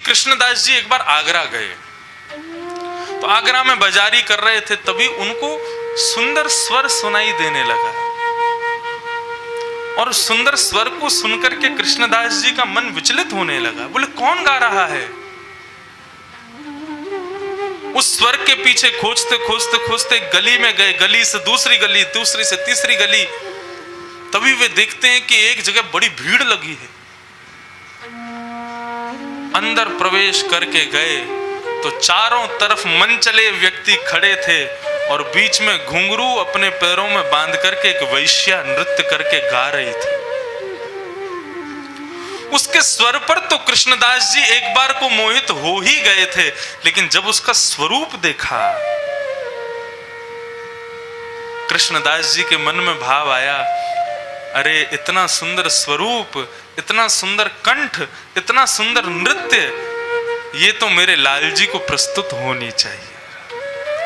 कृष्णदास जी एक बार आगरा गए, तो आगरा में बाजारी कर रहे थे, तभी उनको सुंदर स्वर सुनाई देने लगा, और सुंदर स्वर को सुनकर के कृष्णदास जी का मन विचलित होने लगा। बोले कौन गा रहा है? उस स्वर के पीछे खोजते खोजते खोजते गली में गए, गली से दूसरी गली, दूसरी से तीसरी गली, तभी वे देखते हैं कि एक जगह बड़ी भीड़ लगी है। अंदर प्रवेश करके गए तो चारों तरफ मनचले व्यक्ति खड़े थे, और बीच में घुंघरू अपने पैरों में बांध करके एक वैश्या नृत्य करके गा रही थी। उसके स्वर पर तो कृष्णदास जी एक बार को मोहित हो ही गए थे, लेकिन जब उसका स्वरूप देखा, कृष्णदास जी के मन में भाव आया, अरे इतना सुंदर स्वरूप, इतना सुंदर कंठ, इतना सुंदर नृत्य, ये तो मेरे लाल जी को प्रस्तुत होनी चाहिए,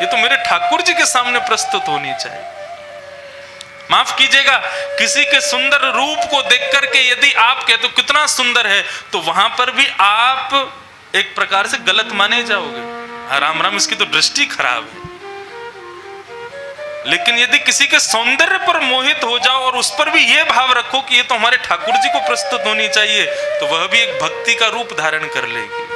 ये तो मेरे ठाकुर जी के सामने प्रस्तुत होनी चाहिए। माफ कीजिएगा, किसी के सुंदर रूप को देख करके यदि आप कहते हो कितना सुंदर है, तो वहां पर भी आप एक प्रकार से गलत माने जाओगे। राम राम, इसकी तो दृष्टि खराब है। लेकिन यदि किसी के सौंदर्य पर मोहित हो जाओ और उस पर भी यह भाव रखो कि ये तो हमारे ठाकुर जी को प्रस्तुत होनी चाहिए, तो वह भी एक भक्ति का रूप धारण कर लेगी।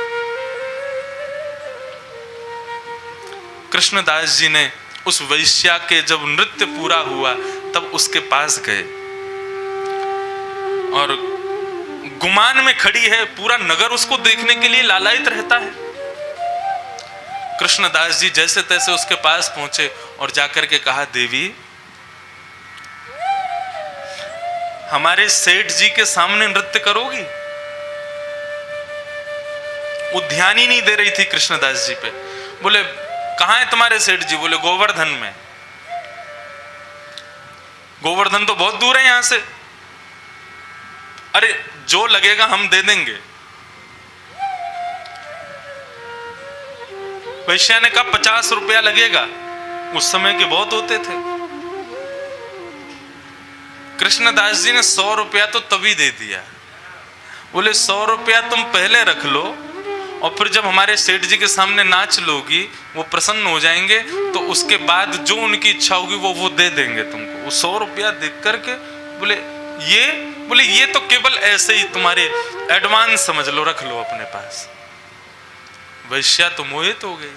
कृष्णदास जी ने उस वैश्या के जब नृत्य पूरा हुआ तब उसके पास गए, और गुमान में खड़ी है, पूरा नगर उसको देखने के लिए लालायित रहता है। कृष्णदास जी जैसे तैसे उसके पास पहुंचे और जाकर के कहा, देवी, हमारे सेठ जी के सामने नृत्य करोगी? वो ध्यान ही नहीं दे रही थी कृष्णदास जी पे। बोले कहां है तुम्हारे सेठ जी? बोले गोवर्धन में। गोवर्धन तो बहुत दूर है यहां से। अरे जो लगेगा हम दे देंगे। वैश्या ने कहा 50 रुपया लगेगा। उस समय के बहुत होते थे। कृष्णदास जी ने 100 रुपया तो तभी दे दिया। बोले 100 रुपया तुम पहले रख लो, और फिर जब हमारे सेठ जी के सामने नाच लोगी, वो प्रसन्न हो जाएंगे, तो उसके बाद जो उनकी इच्छा होगी वो दे देंगे तुमको। वो 100 रुपया देख करके बोले ये तो केवल ऐसे ही तुम्हारे एडवांस समझ लो, रख लो अपने पास। वैश्या तो मोहित हो गई।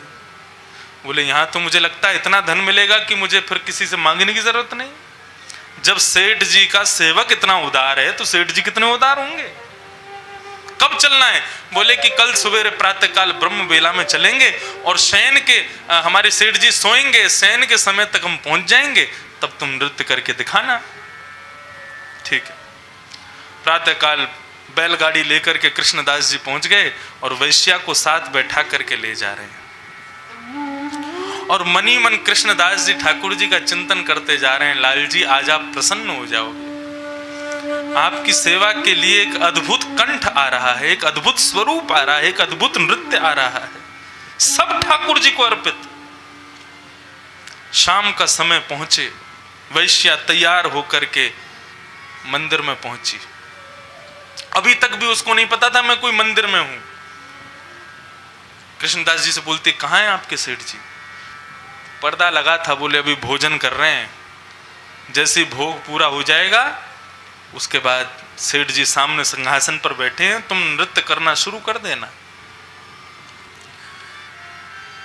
बोले यहां तो मुझे लगता है इतना धन मिलेगा कि मुझे फिर किसी से मांगने की जरूरत नहीं। जब सेठ जी का सेवक इतना उदार है, तो सेठ जी कितने उदार होंगे। कब चलना है? बोले कि कल सवेरे प्रातः काल ब्रह्म बेला में चलेंगे, और शयन के हमारे सेठ जी सोएंगे, शयन के समय तक हम पहुंच जाएंगे, तब तुम नृत्य करके दिखाना। ठीक है। प्रातः काल बैलगाड़ी लेकर के कृष्णदास जी पहुंच गए, और वैश्या को साथ बैठा करके ले जा रहे हैं, और मनी मन कृष्णदास जी ठाकुर जी का चिंतन करते जा रहे हैं। लाल जी आज आप प्रसन्न हो जाओगे, आपकी सेवा के लिए एक अद्भुत कंठ आ रहा है, एक अद्भुत स्वरूप आ रहा है, एक अद्भुत नृत्य आ रहा है, सब ठाकुर जी को अर्पित। शाम का समय पहुंचे, वैश्या तैयार होकर के मंदिर में पहुंची। अभी तक भी उसको नहीं पता था मैं कोई मंदिर में हूं। कृष्णदास जी से बोलती, कहां है आपके सेठ जी? पर्दा लगा था। बोले अभी भोजन कर रहे हैं, जैसे भोग पूरा हो जाएगा उसके बाद सेठ जी सामने सिंहासन पर बैठे हैं, तुम नृत्य करना शुरू कर देना।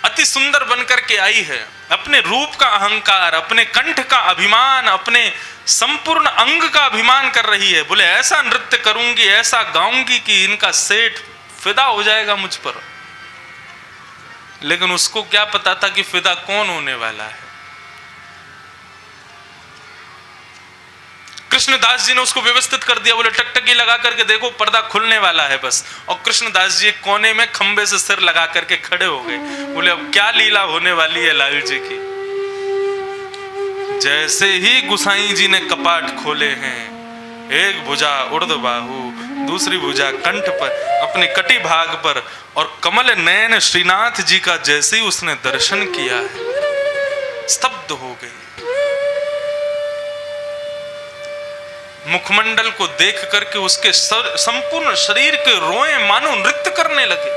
अति सुंदर बनकर के आई है, अपने रूप का अहंकार, अपने कंठ का अभिमान, अपने संपूर्ण अंग का अभिमान कर रही है। बोले ऐसा नृत्य करूंगी, ऐसा गाऊंगी कि इनका सेठ फिदा हो जाएगा मुझ पर। लेकिन उसको क्या पता था कि फिदा कौन होने वाला है। कृष्णदास जी ने उसको व्यवस्थित कर दिया। बोले टकटकी लगा करके देखो, पर्दा खुलने वाला है बस। और कृष्णदास जी एक कोने में खंबे से सिर लगा करके खड़े हो गए। बोले अब क्या लीला होने वाली है लाल जी की। जैसे ही गुसाई जी ने कपाट खोले हैं, एक भुजा उर्ध बाहु, दूसरी भुजा कंठ पर, अपने कटी भाग पर, और कमल नयन श्रीनाथ जी का जैसे ही उसने दर्शन किया है, स्तब्ध हो गई। मुखमंडल को देख करके उसके संपूर्ण शरीर के रोए मानो नृत्य करने लगे।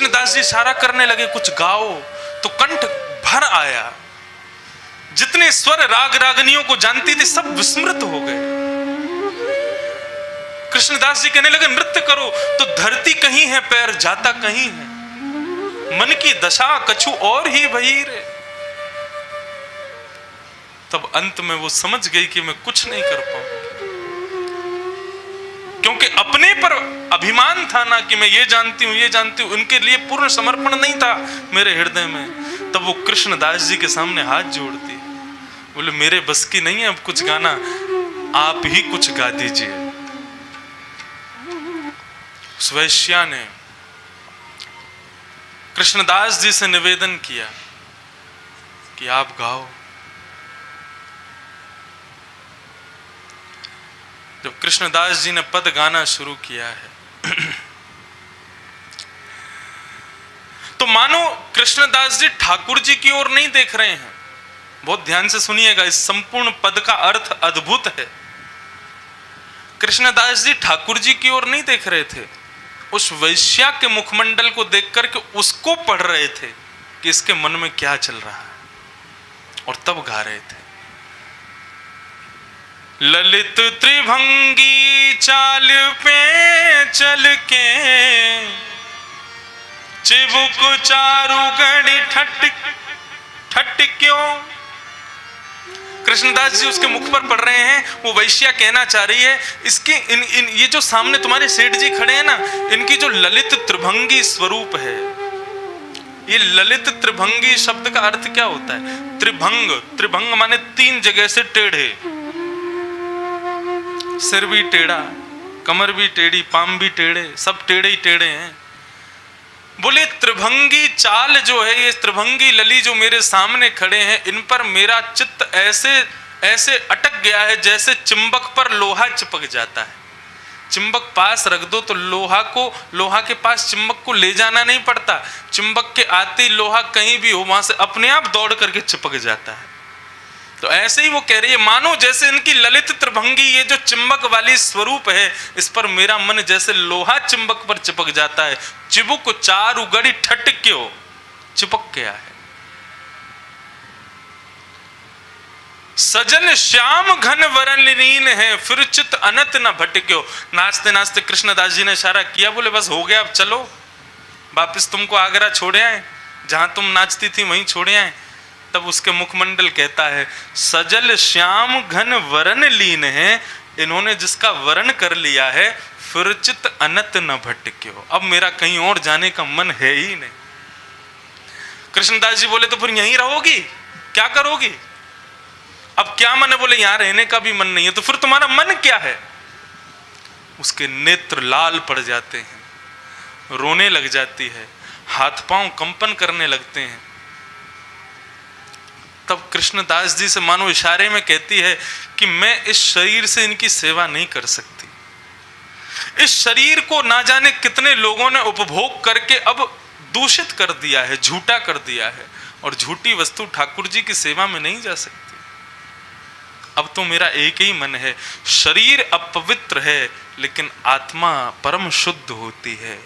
कृष्णदास जी इशारा करने लगे कुछ गाओ, तो कंठ भर आया। जितने स्वर राग रागनियों को जानती थी सब विस्मृत हो गए। कृष्णदास जी कहने लगे नृत्य करो, तो धरती कहीं है, पैर जाता कहीं है, मन की दशा कछु और ही भई रे। तब अंत में वो समझ गई कि मैं कुछ नहीं कर पाऊंगी, क्योंकि अपने पर अभिमान था ना कि मैं ये जानती हूं, ये जानती हूं। उनके लिए पूर्ण समर्पण नहीं था मेरे हृदय में। तब वो कृष्णदास जी के सामने हाथ जोड़ती, बोले मेरे बस की नहीं है अब कुछ गाना, आप ही कुछ गा दीजिए। उस वैश्या ने कृष्णदास जी से निवेदन किया कि आप गाओ। जब कृष्णदास जी ने पद गाना शुरू किया है तो मानो कृष्णदास जी ठाकुर जी की ओर नहीं देख रहे हैं। बहुत ध्यान से सुनिएगा, इस संपूर्ण पद का अर्थ अद्भुत है। कृष्णदास जी ठाकुर जी की ओर नहीं देख रहे थे, उस वैश्या के मुखमंडल को देख करके उसको पढ़ रहे थे कि इसके मन में क्या चल रहा है, और तब गा रहे थे। ललित त्रिभंगी चाल पे चल के, चिबुक चारु गढ़ी ठट ठट क्यों। कृष्णदास जी उसके मुख पर पढ़ रहे हैं। वो वैश्या कहना चाह रही है इसके ये जो सामने तुम्हारे सेठ जी खड़े हैं ना, इनकी जो ललित त्रिभंगी स्वरूप है। ये ललित त्रिभंगी शब्द का अर्थ क्या होता है? त्रिभंग, त्रिभंग माने तीन जगह से टेढ़े, सिर भी टेढ़ा, कमर भी टेढ़ी, पाम भी टेढ़े, सब टेढ़े ही टेढ़े हैं। बोले त्रिभंगी चाल जो है, ये त्रिभंगी लली जो मेरे सामने खड़े हैं, इन पर मेरा चित्त ऐसे ऐसे अटक गया है जैसे चिंबक पर लोहा चिपक जाता है। चिंबक पास रख दो तो लोहा के पास चिंबक को ले जाना नहीं पड़ता, चिंबक के आते लोहा कहीं भी हो वहां से अपने आप दौड़ करके चिपक जाता है। तो ऐसे ही वो कह रही है, मानो जैसे इनकी ललित त्रिभंगी ये जो चिंबक वाली स्वरूप है, इस पर मेरा मन जैसे लोहा चिंबक पर चिपक जाता है। चिबुक चारु गढ़ी ठट क्यों, चिपक गया है। सजन श्याम घन वरण लीन है, फिर चित अनत न भटक्यो। नाचते नाचते कृष्णदास जी ने इशारा किया, बोले बस हो गया, अब चलो वापिस तुमको आगरा छोड़े आए, जहां तुम नाचती थी वहीं छोड़े आए। तब उसके मुखमंडल कहता है, सजल श्याम घन वरण लीन है, इन्होंने जिसका वरण कर लिया है, फिर चित अनत न भटक्यो। अब मेरा कहीं और जाने का मन है ही नहीं। कृष्णदास जी बोले तो फिर यहीं रहोगी, क्या करोगी? अब क्या मन है? बोले यहां रहने का भी मन नहीं है। तो फिर तुम्हारा मन क्या है? उसके नेत्र लाल पड़ जाते हैं, रोने लग जाती है, हाथ पांव कंपन करने लगते हैं। तब कृष्णदास जी से मानो इशारे में कहती है कि मैं इस शरीर से इनकी सेवा नहीं कर सकती। इस शरीर को ना जाने कितने लोगों ने उपभोग करके अब दूषित कर दिया है, झूठा कर दिया है, और झूठी वस्तु ठाकुर जी की सेवा में नहीं जा सकती। अब तो मेरा एक ही मन है, शरीर अपवित्र है लेकिन आत्मा परम शुद्ध होती है।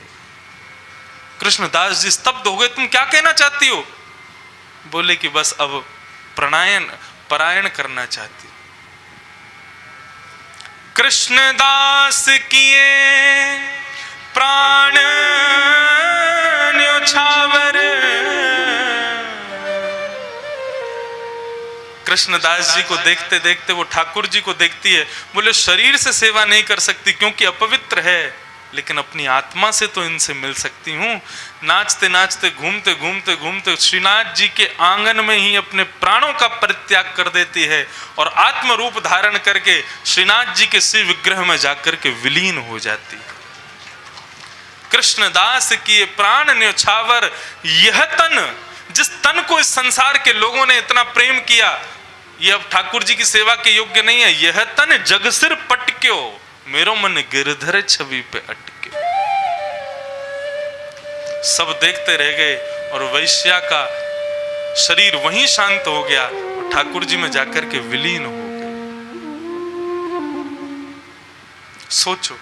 कृष्णदास जी स्तब्ध हो गए, तुम क्या कहना चाहती हो? बोले कि बस अब परायण करना चाहती। कृष्णदास किए प्राण न्योछावर। कृष्णदास जी को देखते देखते वो ठाकुर जी को देखती है। बोले शरीर से सेवा नहीं कर सकती क्योंकि अपवित्र है, लेकिन अपनी आत्मा से तो इनसे मिल सकती हूँ। नाचते नाचते घूमते घूमते घूमते श्रीनाथ जी के आंगन में ही अपने प्राणों का परित्याग कर देती है और आत्म रूप धारण करके श्रीनाथ जी के शिव विग्रह में जाकर के विलीन हो जाती है। कृष्णदास की प्राण न्योछावर, यह तन, जिस तन को इस संसार के लोगों ने इतना प्रेम किया, यह अब ठाकुर जी की सेवा के योग्य नहीं है। यह तन जग सिर पटक्यो, मेरो मन गिरधर छवि पे अटके। सब देखते रह गए और वैश्या का शरीर वहीं शांत हो गया और ठाकुर जी में जाकर के विलीन हो गए। सोचो,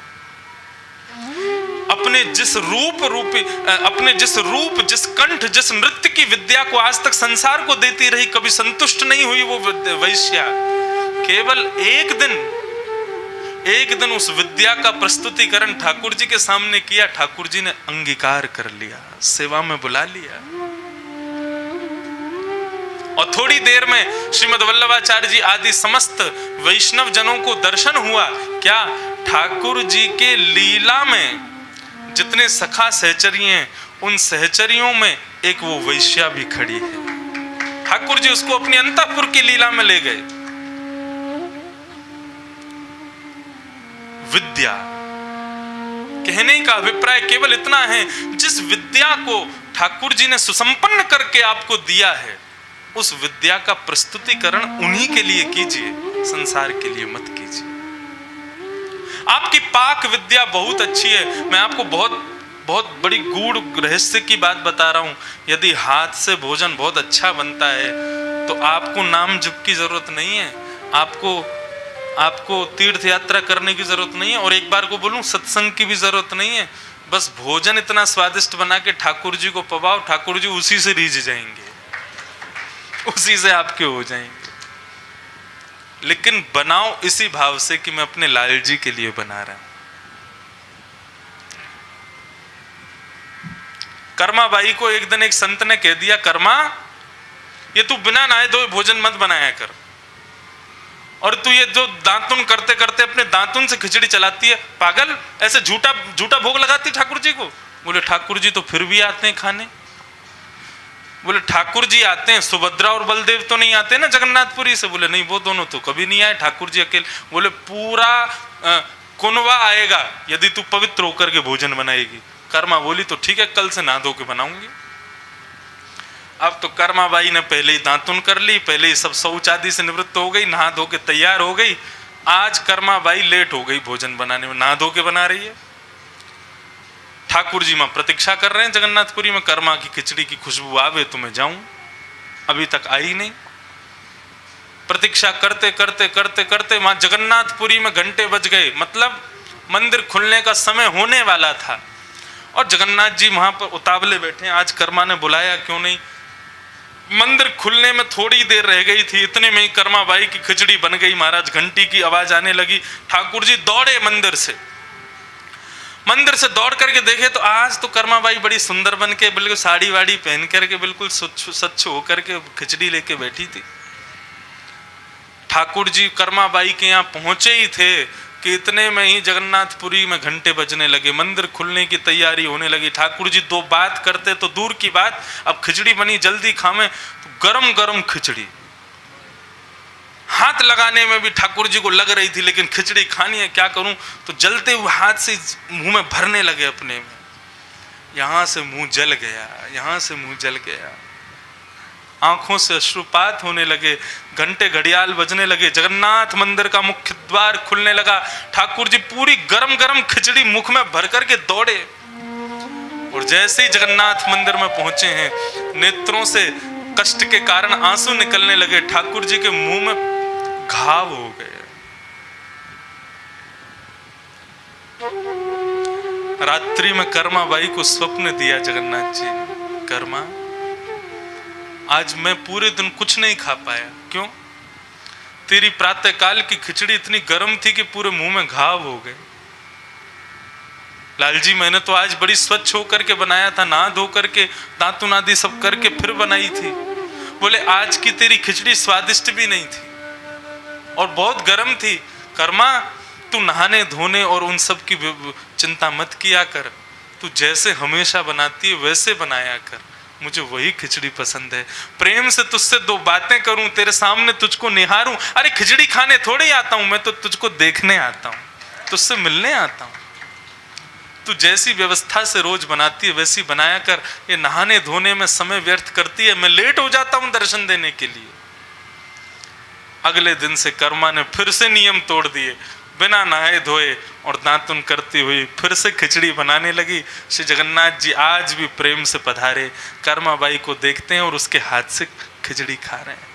अपने जिस रूप, जिस कंठ, जिस नृत्य की विद्या को आज तक संसार को देती रही, कभी संतुष्ट नहीं हुई वो वैश्या। केवल एक दिन उस विद्या का प्रस्तुतिकरण ठाकुर जी के सामने किया, ठाकुर जी ने अंगीकार कर लिया, सेवा में बुला लिया। और थोड़ी देर में श्रीमद् वल्लभाचार्य जी आदि समस्त वैष्णव जनों को दर्शन हुआ। क्या? ठाकुर जी के लीला में जितने सखा सहचरी हैं, उन सहचरियों में एक वो वैश्या भी खड़ी है। ठाकुर जी उसको अपनी अंतःपुर की लीला में ले गए। विद्या, कहने का अभिप्राय केवल इतना है, जिस विद्या को ठाकुर जी ने सुसंपन्न करके आपको दिया है, उस विद्या का प्रस्तुतिकरण उन्हीं के लिए कीजिए, संसार के लिए मत कीजिए। आपकी पाक विद्या बहुत अच्छी है। मैं आपको बहुत बड़ी गूढ़ रहस्य की बात बता रहा हूं। यदि हाथ से भोजन बहुत अच्छा बनता है तो आपको नाम जप की जरूरत नहीं है, आपको तीर्थ यात्रा करने की जरूरत नहीं है, और एक बार को बोलूं, सत्संग की भी जरूरत नहीं है। बस भोजन इतना स्वादिष्ट बना के ठाकुर जी को पवाओ, ठाकुर जी उसी से रीझ जाएंगे, उसी से आपके हो जाएंगे। लेकिन बनाओ इसी भाव से कि मैं अपने लाल जी के लिए बना रहा हूं। कर्मा बाई को एक दिन एक संत ने कह दिया, कर्मा, ये तू बिना नहाए धोए भोजन मत बनाया कर, और तू ये जो दांतुन करते करते अपने दांतुन से खिचड़ी चलाती है, पागल, ऐसे झूठा भोग लगाती ठाकुर जी को। बोले ठाकुर जी तो फिर भी आते हैं खाने। बोले ठाकुर जी आते हैं, सुभद्रा और बलदेव तो नहीं आते ना जगन्नाथपुरी से? बोले नहीं, वो दोनों तो कभी नहीं आए, ठाकुर जी अकेले। बोले पूरा कुनवा आएगा यदि तू पवित्र होकर के भोजन बनाएगी। कर्मा बोली तो ठीक है, कल से नहा धो के बनाऊंगी। अब तो कर्मा बाई ने पहले ही दांतुन कर ली, पहले ही सब शौच आदि से निवृत्त हो गई, नहा धो के तैयार हो गई। आज कर्मा बाई लेट हो गई भोजन बनाने में, नहा धो के बना रही है। ठाकुर जी मां प्रतीक्षा कर रहे हैं जगन्नाथपुरी में, कर्मा की खिचड़ी की खुशबू आवे तो मैं जाऊं, अभी तक आई नहीं। प्रतीक्षा करते करते करते करते मां जगन्नाथपुरी में घंटे बज गए, मतलब मंदिर खुलने का समय होने वाला था, और जगन्नाथ जी वहां पर उतावले बैठे। आज कर्मा ने बुलाया क्यों नहीं? मंदिर खुलने में थोड़ी देर रह गई थी, इतने में ही कर्मा बाई की खिचड़ी बन गई। महाराज घंटी की आवाज आने लगी, ठाकुर जी दौड़े मंदिर से दौड़ करके देखे तो आज तो कर्मा बाई बड़ी सुंदर बन के, बिल्कुल साड़ी वाड़ी पहन करके, बिल्कुल स्वच्छ होकर के खिचड़ी लेके बैठी थी। ठाकुर जी कर्मा बाई के यहाँ पहुंचे ही थे कि इतने में ही जगन्नाथपुरी में घंटे बजने लगे, मंदिर खुलने की तैयारी होने लगी। ठाकुर जी दो बात करते तो दूर की बात, अब खिचड़ी बनी जल्दी खावे, तो गरम गरम खिचड़ी, हाथ लगाने में भी ठाकुर जी को लग रही थी, लेकिन खिचड़ी खानी है, क्या करूं? तो जलते हुए हाथ से मुंह में भरने लगे अपने में। यहां से मुंह जल गया, यहां से मुंह जल गया, आंखों से अश्रुपात होने लगे, घंटे घड़ियाल बजने लगे, जगन्नाथ मंदिर का मुख्य द्वार खुलने लगा। ठाकुर जी पूरी गरम गरम खिचड़ी मुख में भर करके दौड़े, और जैसे ही जगन्नाथ मंदिर में पहुंचे हैं, नेत्रों से कष्ट के कारण आंसू निकलने लगे। ठाकुर जी के मुंह में घाव हो गए। रात्रि में कर्मा बाई को स्वप्न दिया जगन्नाथ जी, कर्मा आज मैं पूरे दिन कुछ नहीं खा पाया। क्यों? तेरी प्रातः काल की खिचड़ी इतनी गर्म थी कि पूरे मुंह में घाव हो गए। लाल जी मैंने तो आज बड़ी स्वच्छ होकर के बनाया था, नहा धो करके दांतुन आदि सब करके फिर बनाई थी। बोले आज की तेरी खिचड़ी स्वादिष्ट भी नहीं थी और बहुत गर्म थी। कर्मा तू नहाने धोने और उन सब की चिंता मत किया कर, तू जैसे हमेशा बनाती है वैसे बनाया कर, मुझे वही खिचड़ी पसंद है। प्रेम से तुझसे दो बातें करूं, तेरे सामने तुझको निहारूं। अरे खिचड़ी खाने थोड़े आता हूं, मैं तो तुझको देखने आता हूं, तुझसे मिलने आता हूं। तू जैसी व्यवस्था से रोज बनाती है वैसी बनाया कर। ये नहाने धोने में समय व्यर्थ करती है, मैं लेट हो जाता हूं दर्शन देने के लिए। अगले दिन से कर्मा ने फिर से नियम तोड़ दिए, बिना नहाए धोए और दांतुन करती हुई फिर से खिचड़ी बनाने लगी। श्री जगन्नाथ जी आज भी प्रेम से पधारे, कर्मा बाई को देखते हैं और उसके हाथ से खिचड़ी खा रहे हैं।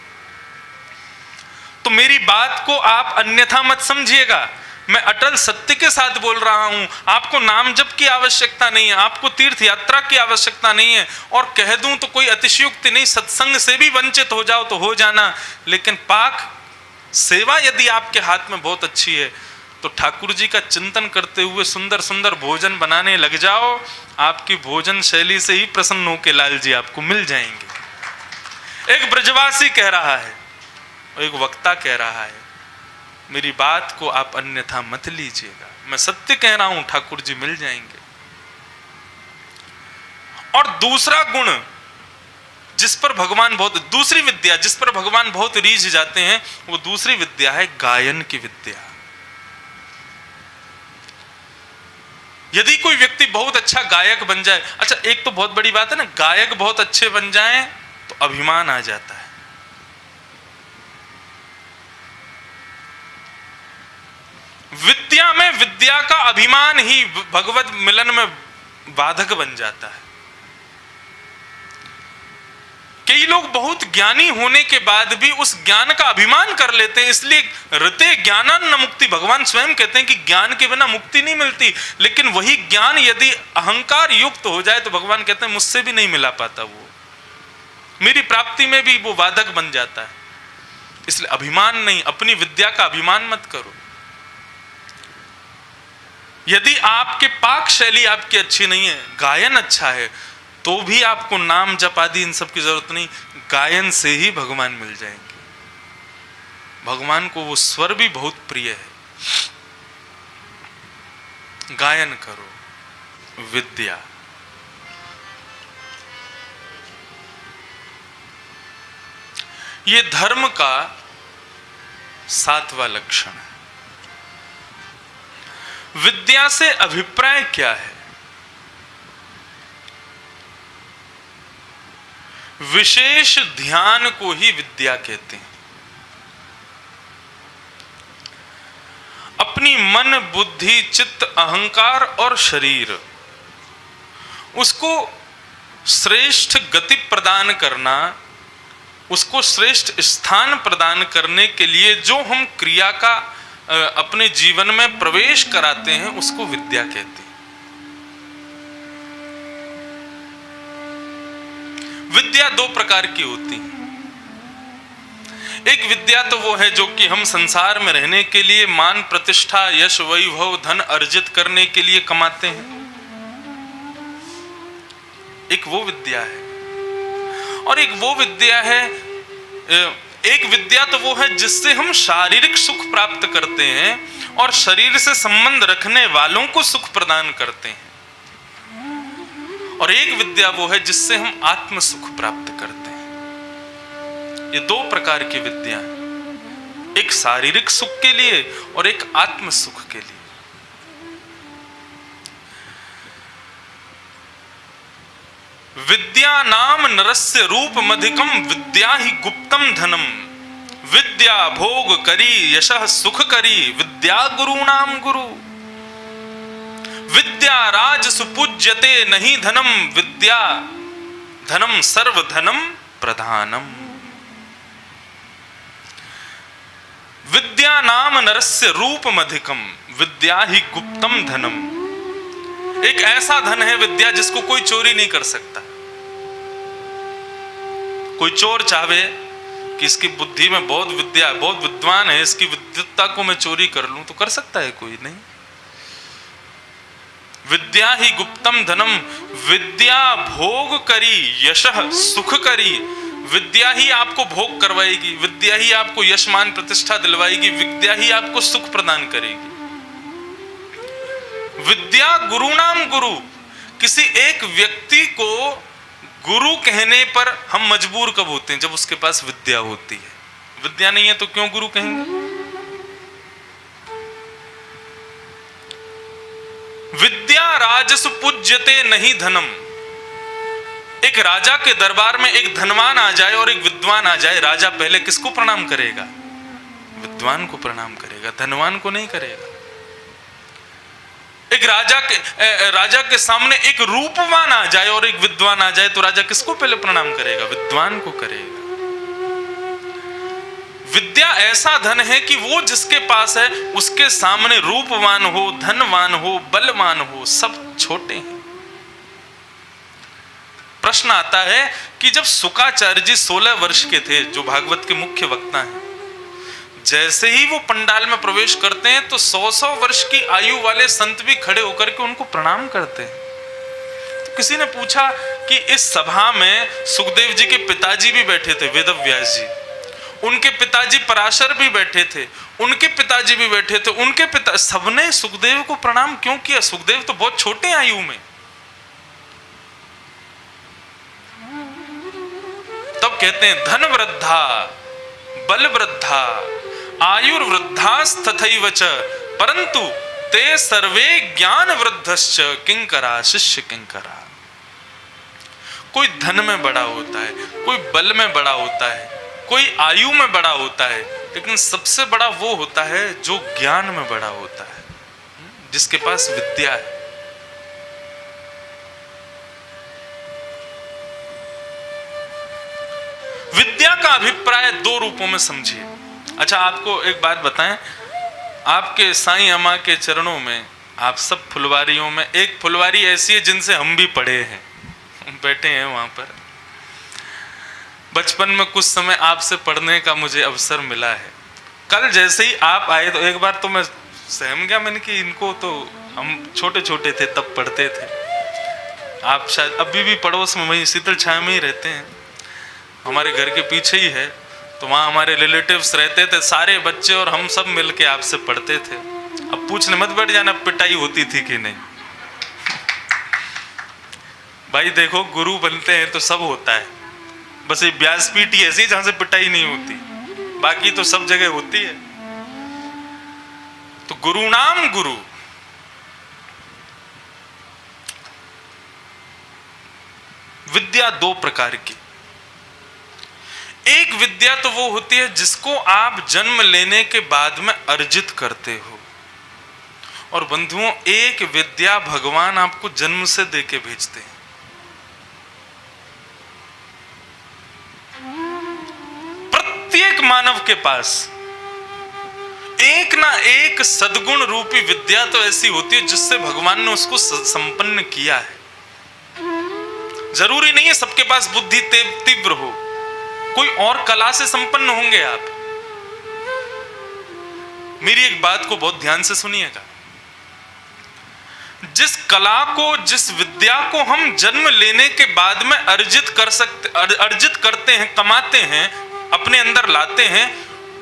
तो मेरी बात को आप अन्यथा मत समझिएगा। मैं अटल सत्य के साथ बोल रहा हूं। आपको नाम जप की आवश्यकता नहीं है, आपको तीर्थ यात्रा की आवश्यकता नहीं है, और कह दूं तो कोई अतिशयोक्ति नहीं, सत्संग से भी वंचित हो जाओ तो हो जाना, लेकिन पाक सेवा यदि आपके हाथ में बहुत अच्छी है तो ठाकुर जी का चिंतन करते हुए सुंदर सुंदर भोजन बनाने लग जाओ। आपकी भोजन शैली से ही प्रसन्न होकर लाल जी आपको मिल जाएंगे। एक ब्रजवासी कह रहा है, एक वक्ता कह रहा है, मेरी बात को आप अन्यथा मत लीजिएगा, मैं सत्य कह रहा हूं, ठाकुर जी मिल जाएंगे। और दूसरा गुण जिस पर भगवान बहुत, दूसरी विद्या जिस पर भगवान बहुत रीझ जाते हैं, वो दूसरी विद्या है गायन की विद्या। यदि कोई व्यक्ति बहुत अच्छा गायक बन जाए, अच्छा एक तो बहुत बड़ी बात है ना, गायक बहुत अच्छे बन जाएं तो अभिमान आ जाता है। विद्या में विद्या का अभिमान ही भगवत मिलन में बाधक बन जाता है। कई लोग बहुत ज्ञानी होने के बाद भी उस ज्ञान का अभिमान कर लेते हैं, इसलिए ऋते ज्ञानान न मुक्ति, भगवान स्वयं कहते हैं कि ज्ञान के बिना मुक्ति नहीं मिलती। लेकिन वही ज्ञान यदि अहंकार युक्त हो जाए तो भगवान कहते हैं मुझसे भी नहीं मिला पाता, वो मेरी प्राप्ति में भी वो बाधक बन जाता है। इसलिए अभिमान नहीं, अपनी विद्या का अभिमान मत करो। यदि आपके पाक शैली आपकी अच्छी नहीं है, गायन अच्छा है, तो भी आपको नाम जप आदि इन सब की जरूरत नहीं, गायन से ही भगवान मिल जाएंगे। भगवान को वो स्वर भी बहुत प्रिय है। गायन करो, विद्या। ये धर्म का 7वां लक्षण है। विद्या से अभिप्राय क्या है? विशेष ध्यान को ही विद्या कहते हैं। अपनी मन, बुद्धि, चित्त, अहंकार और शरीर, उसको श्रेष्ठ गति प्रदान करना, उसको श्रेष्ठ स्थान प्रदान करने के लिए जो हम क्रिया का अपने जीवन में प्रवेश कराते हैं, उसको विद्या कहते हैं। विद्या 2 प्रकार की होती है। एक विद्या तो वो है जो कि हम संसार में रहने के लिए मान, प्रतिष्ठा, यश, वैभव, धन अर्जित करने के लिए कमाते हैं, एक वो विद्या है। और एक वो विद्या है, एक विद्या तो वो है जिससे हम शारीरिक सुख प्राप्त करते हैं और शरीर से संबंध रखने वालों को सुख प्रदान करते हैं। और एक विद्या वो है जिससे हम आत्म सुख प्राप्त करते हैं। ये 2 प्रकार की विद्या है, एक शारीरिक सुख के लिए और एक आत्म सुख के लिए। विद्या नाम नरस्य रूप मधिकम विद्या ही गुप्तम धनम, विद्या भोग करी यशः सुख करी विद्या गुरु नाम गुरु, विद्या राज सुपूज्यते नहीं धनम, विद्या धनम सर्व धनम प्रधानम। विद्या नाम नरस्य रूप मधिकम विद्या ही गुप्तम धनम। एक ऐसा धन है विद्या जिसको कोई चोरी नहीं कर सकता। कोई चोर चाहे कि इसकी बुद्धि में बहुत विद्या है, बहुत विद्वान है, इसकी विद्वत्ता को मैं चोरी कर लूं, तो कर सकता है कोई? नहीं। विद्या ही गुप्तम धनम, विद्या भोग करी यशः सुख करी, विद्या ही आपको भोग करवाएगी, विद्या ही आपको यश मान प्रतिष्ठा दिलवाएगी, विद्या ही आपको सुख प्रदान करेगी। विद्या गुरु नाम गुरु, किसी एक व्यक्ति को गुरु कहने पर हम मजबूर कब होते हैं? जब उसके पास विद्या होती है। विद्या नहीं है तो क्यों गुरु कहेंगे? विद्या राजसु पूज्यते नहीं धनम। एक राजा के दरबार में एक धनवान आ जाए और एक विद्वान आ जाए, राजा पहले किसको प्रणाम करेगा? विद्वान को प्रणाम करेगा, धनवान को नहीं करेगा। एक राजा के सामने एक रूपवान आ जाए और एक विद्वान आ जाए तो राजा किसको पहले प्रणाम करेगा? विद्वान को करेगा। विद्या ऐसा धन है कि वो जिसके पास है उसके सामने रूपवान हो, धनवान हो, बलवान हो, सब छोटे हैं। प्रश्न आता है कि जब शुकाचार्य जी 16 वर्ष के थे, जो भागवत के मुख्य वक्ता हैं, जैसे ही वो पंडाल में प्रवेश करते हैं तो 100-100 वर्ष की आयु वाले संत भी खड़े होकर के उनको प्रणाम करते हैं। तो किसी ने पूछा कि इस सभा में सुखदेव जी के पिताजी भी बैठे थे, वेदव्यास जी, उनके पिताजी पराशर भी बैठे थे, उनके पिताजी भी बैठे थे, उनके पिता, सबने सुखदेव को प्रणाम क्यों किया? सुखदेव तो बहुत छोटे आयु में। तब कहते हैं धन वृद्धा, बल वृद्धा, आयुर्वृद्धास्तथैव च, परंतु ते सर्वे ज्ञान वृद्धश्च किंकरा, शिष्य किंकरा। कोई धन में बड़ा होता है, कोई बल में बड़ा होता है, कोई आयु में बड़ा होता है, लेकिन सबसे बड़ा वो होता है जो ज्ञान में बड़ा होता है, जिसके पास विद्या है। विद्या का अभिप्राय 2 रूपों में समझिए। अच्छा, आपको एक बात बताएं, आपके साईं अम्मा के चरणों में, आप सब फुलवारियों में, एक फुलवारी ऐसी है जिनसे हम भी पढ़े हैं, बैठे हैं वहां पर। बचपन में कुछ समय आपसे पढ़ने का मुझे अवसर मिला है। कल जैसे ही आप आए तो एक बार तो मैं सहम गया, मैंने कि इनको तो, हम छोटे छोटे थे तब पढ़ते थे, आप शायद अभी भी पड़ोस में वहीं शीतल छाया में ही रहते हैं, हमारे घर के पीछे ही है, तो वहाँ हमारे रिलेटिव्स रहते थे, सारे बच्चे और हम सब मिलके आपसे पढ़ते थे। अब पूछने मत बैठ जाना पिटाई होती थी कि नहीं। भाई देखो, गुरु बनते हैं तो सब होता है, बस ये व्यासपीठ ही ऐसी जहां से पिटाई नहीं होती, बाकी तो सब जगह होती है। तो गुरुनाम गुरु, विद्या 2 प्रकार की। एक विद्या तो वो होती है जिसको आप जन्म लेने के बाद में अर्जित करते हो, और बंधुओं एक विद्या भगवान आपको जन्म से देके भेजते हैं। प्रत्येक मानव के पास एक ना एक सद्गुण रूपी विद्या तो ऐसी होती है जिससे भगवान ने उसको संपन्न किया है। जरूरी नहीं है सबके पास बुद्धि तीव्र हो, कोई और कला से संपन्न होंगे आप। मेरी एक बात को बहुत ध्यान से सुनिएगा, जिस कला को, जिस विद्या को हम जन्म लेने के बाद में अर्जित करते हैं, कमाते हैं, अपने अंदर लाते हैं,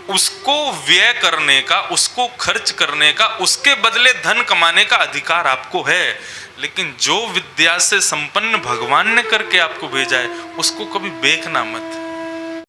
उसको व्यय करने का, उसको खर्च करने का, उसके बदले धन कमाने का अधिकार आपको है। लेकिन जो विद्या से संपन्न भगवान ने करके आपको भेजा है, उसको कभी बेचना मत।